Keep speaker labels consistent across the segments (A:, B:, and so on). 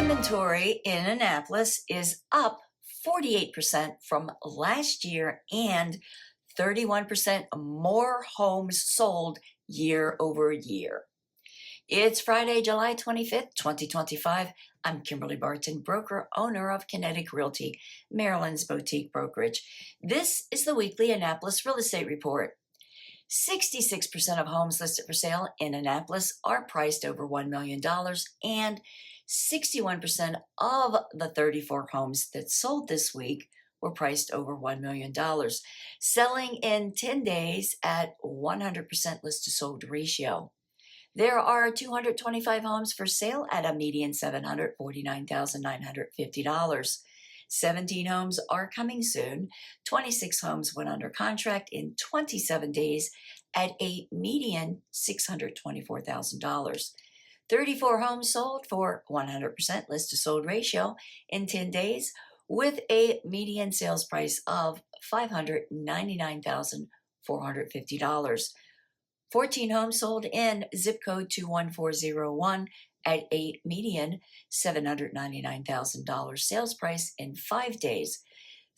A: Inventory in Annapolis is up 48% from last year and 31% more homes sold year over year. It's Friday, July 25th, 2025. I'm Kimberly Barton, broker, owner of Kinetic Realty, Maryland's boutique brokerage. This is the weekly Annapolis Real Estate Report. 66% of homes listed for sale in Annapolis are priced over $1 million, and 61% of the 34 homes that sold this week were priced over $1 million, selling in 10 days at 100% list to sold ratio. There are 225 homes for sale at a median $749,950. 17 homes are coming soon. 26 homes went under contract in 27 days at a median $624,000. 34 homes sold for 100% list to sold ratio in 10 days with a median sales price of $599,450. 14 homes sold in zip code 21401 at a median $799,000 sales price in 5 days.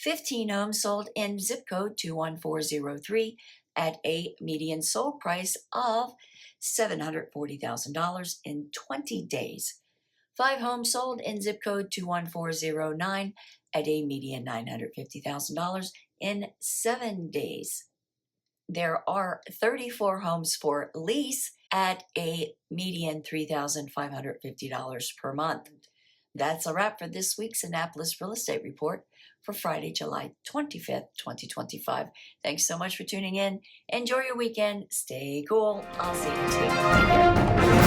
A: 15 homes sold in zip code 21403 at a median sold price of $740,000 in 20 days. 5 homes sold in zip code 21409 at a median $950,000 in 7 days. There are 34 homes for lease at a median $3,550 per month. That's a wrap for this week's Annapolis Real Estate Report for Friday, July 25th, 2025. Thanks so much for tuning in. Enjoy your weekend. Stay cool. I'll see you next week.